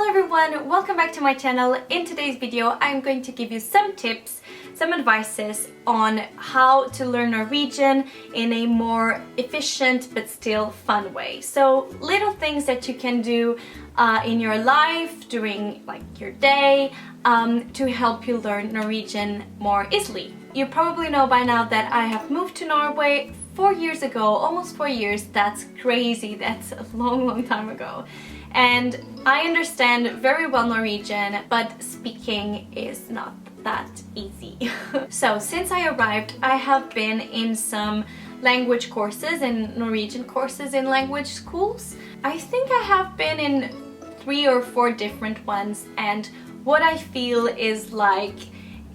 everyone, welcome back to my channel. In today's video I'm going to give you some tips, some advices on how to learn Norwegian in a more efficient but still fun way. So little things that you can do in your life during your day to help you learn Norwegian more easily. You probably know by now that I have moved to Norway 4 years ago, almost 4 years. That's crazy, that's a long time ago. And I understand very well Norwegian, but speaking is not that easy. So since I arrived, I have been in some language courses and Norwegian courses in language schools. I think I have been in 3 or 4 different ones, and what I feel is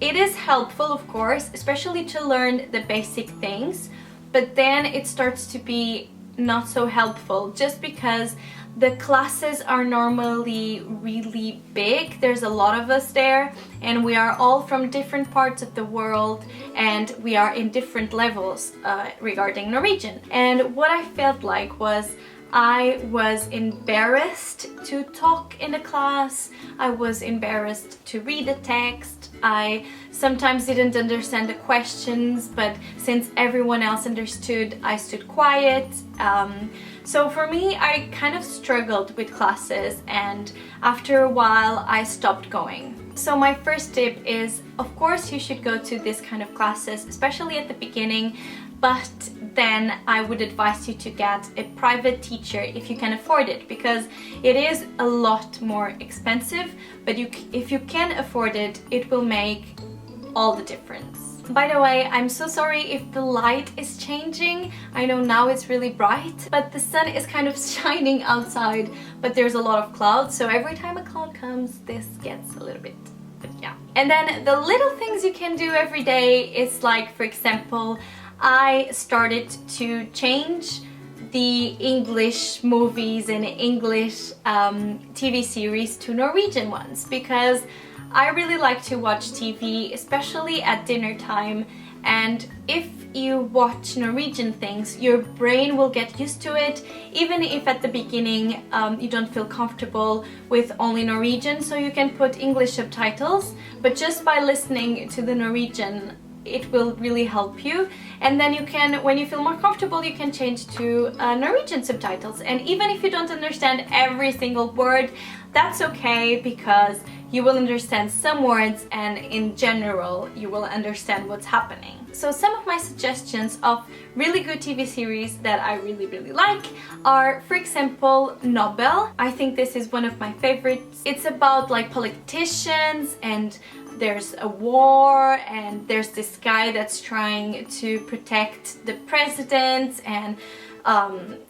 it is helpful, of course, especially to learn the basic things, but then it starts to be not so helpful just because the classes are normally really big. There's a lot of us there and we are all from different parts of the world and we are in different levels regarding Norwegian. And what I felt like was I was embarrassed to talk in the class, I was embarrassed to read the text, I sometimes didn't understand the questions, but since everyone else understood, I stood quiet. So for me, I kind of struggled with classes, and after a while I stopped going. So my first tip is, of course you should go to this kind of classes, especially at the beginning, but then I would advise you to get a private teacher if you can afford it, because it is a lot more expensive, but if you can afford it, it will make all the difference. By the way, I'm so sorry if the light is changing. I know now it's really bright, but the sun is kind of shining outside, but there's a lot of clouds, so every time a cloud comes, this gets a little bit, but yeah. And then the little things you can do every day is for example, I started to change the English movies and English TV series to Norwegian ones, because I really like to watch TV, especially at dinner time, and if you watch Norwegian things, your brain will get used to it, even if at the beginning you don't feel comfortable with only Norwegian, so you can put English subtitles, but just by listening to the Norwegian, it will really help you. And then you can, when you feel more comfortable, you can change to Norwegian subtitles. And even if you don't understand every single word, that's okay, because you will understand some words and in general you will understand what's happening. So some of my suggestions of really good TV series that I really like are, for example, Nobel. I think this is one of my favorites. It's about politicians, and there's a war, and there's this guy that's trying to protect the president, and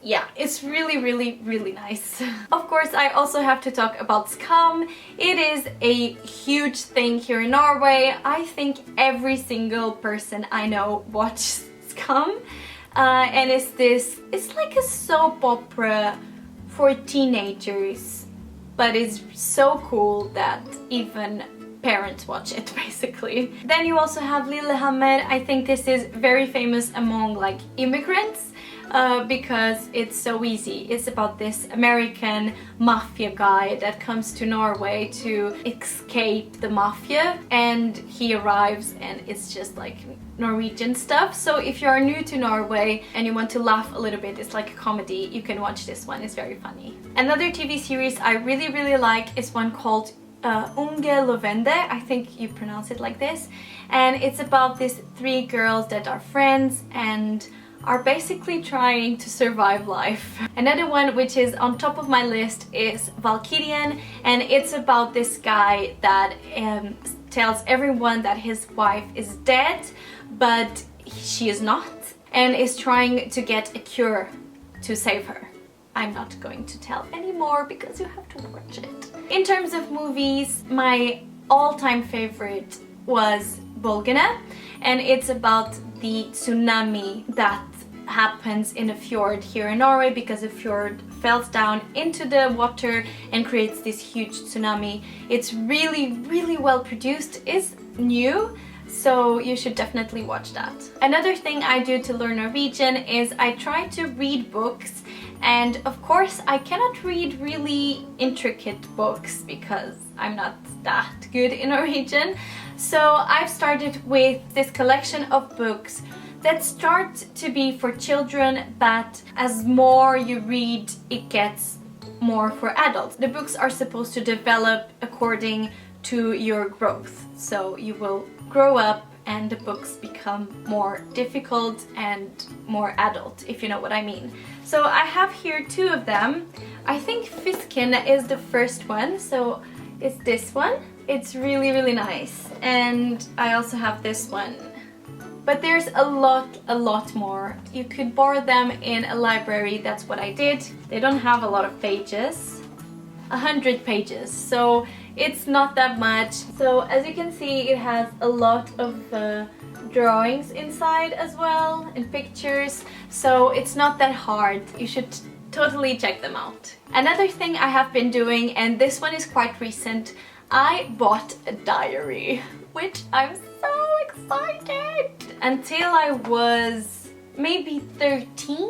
yeah, it's really nice. Of course, I also have to talk about Skam. It is a huge thing here in Norway. I think every single person I know watches Skam, and it's like a soap opera for teenagers, but it's so cool that even parents watch it, basically. Then you also have Lillehammer. I think this is very famous among immigrants because it's so easy. It's about this American mafia guy that comes to Norway to escape the mafia, and he arrives and it's just Norwegian stuff. So if you are new to Norway and you want to laugh a little bit, it's like a comedy, you can watch this one. It's very funny. Another TV series I really like is one called Unge Lovende, I think you pronounce it like this, and it's about these 3 girls that are friends and are basically trying to survive life. Another one which is on top of my list is Valkyrian, and it's about this guy that tells everyone that his wife is dead, but she is not, and is trying to get a cure to save her. I'm not going to tell anymore because you have to watch it. In terms of movies, my all-time favorite was Bolgene, and it's about the tsunami that happens in a fjord here in Norway, because a fjord falls down into the water and creates this huge tsunami. It's really well produced. It's new, so you should definitely watch that. Another thing I do to learn Norwegian is I try to read books And of course I cannot read really intricate books because I'm not that good in Norwegian. So I've started with this collection of books that start to be for children, but as more you read, it gets more for adults. The books are supposed to develop according to your growth. So you will grow up and the books become more difficult and more adult, if you know what I mean. So I have here two of them. I think Fisken is the first one, so it's this one. It's really, really nice. And I also have this one. But there's a lot more. You could borrow them in a library, that's what I did. They don't have a lot of pages. 100 pages, so it's not that much. So as you can see, it has a lot of drawings inside as well and pictures, so it's not that hard. You should totally check them out. Another thing I have been doing, and this one is quite recent, I bought a diary, which I'm so excited. Until I was maybe 13,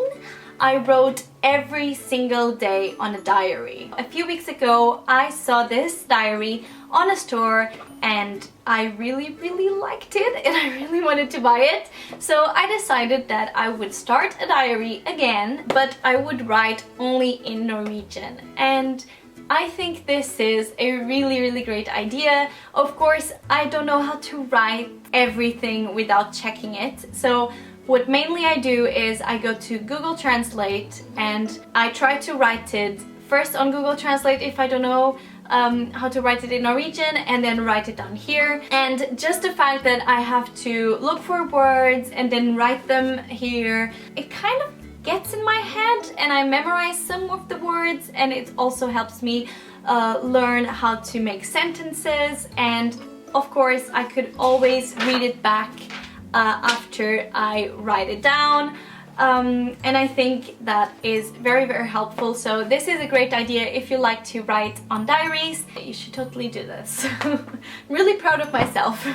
I wrote every single day on a diary. A few weeks ago I saw this diary on a store and I really liked it and I really wanted to buy it. So I decided that I would start a diary again, but I would write only in Norwegian. And I think this is a really great idea. Of course, I don't know how to write everything without checking it. So what mainly I do is I go to Google Translate and I try to write it first on Google Translate if I don't know how to write it in Norwegian, and then write it down here. And just the fact that I have to look for words and then write them here, it kind of gets in my head and I memorize some of the words, and it also helps me learn how to make sentences. And of course I could always read it back after I write it down, and I think that is very helpful. So this is a great idea if you like to write on diaries. You should totally do this. I'm really proud of myself.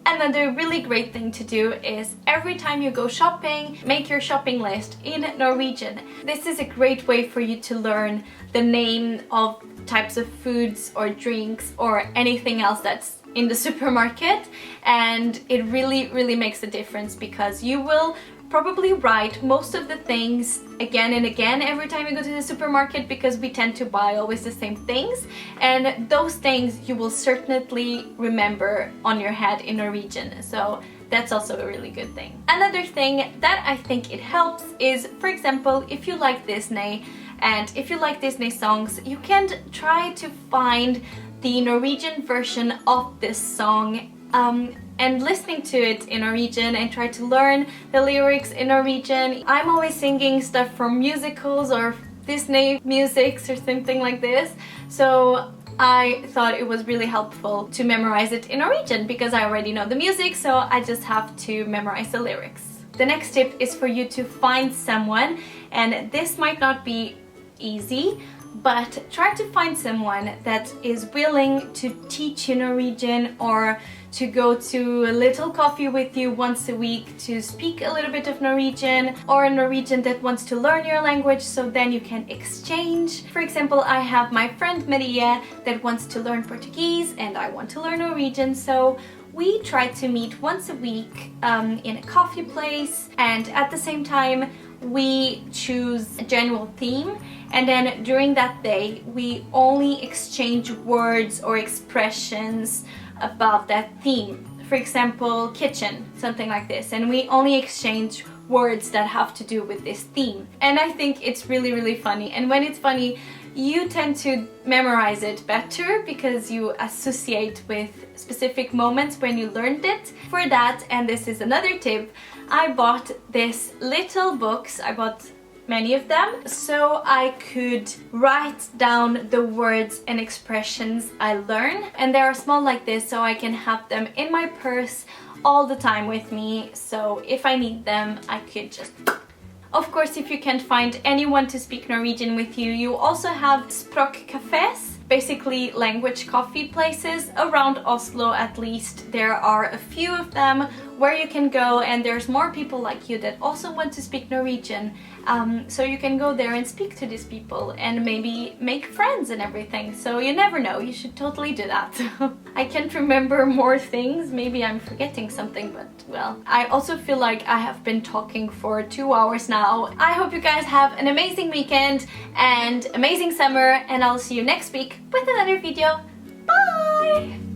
Another really great thing to do is every time you go shopping, make your shopping list in Norwegian. This is a great way for you to learn the name of types of foods or drinks or anything else that's in the supermarket, and it really makes a difference because you will probably write most of the things again and again every time you go to the supermarket, because we tend to buy always the same things, and those things you will certainly remember on your head in Norwegian. So that's also a really good thing. Another thing that I think it helps is, for example, if you like Disney and if you like Disney songs, you can try to find the Norwegian version of this song and listening to it in Norwegian and try to learn the lyrics in Norwegian. I'm always singing stuff from musicals or Disney musics or something like this, so I thought it was really helpful to memorize it in Norwegian because I already know the music, so I just have to memorize the lyrics. The next tip is for you to find someone, and this might not be easy, but try to find someone that is willing to teach you Norwegian or to go to a little coffee with you once a week to speak a little bit of Norwegian, or a Norwegian that wants to learn your language, so then you can exchange. For example, I have my friend Maria that wants to learn Portuguese and I want to learn Norwegian, so we try to meet once a week in a coffee place, and at the same time we choose a general theme, and then during that day we only exchange words or expressions about that theme. For example, kitchen, something like this, and we only exchange words that have to do with this theme. And I think it's really funny, and when it's funny you tend to memorize it better because you associate with specific moments when you learned it. For that, and this is another tip, I bought these little books. I bought many of them so I could write down the words and expressions I learn, and they are small like this, so I can have them in my purse all the time with me, so if I need them I could just... Of course, if you can't find anyone to speak Norwegian with you, you also have språkcafés, basically language coffee places around Oslo. At least there are a few of them where you can go, and there's more people like you that also want to speak Norwegian. So you can go there and speak to these people and maybe make friends and everything. So you never know, you should totally do that. I can't remember more things, maybe I'm forgetting something, but well, I also feel like I have been talking for 2 hours now. I hope you guys have an amazing weekend and amazing summer, and I'll see you next week with another video. Bye!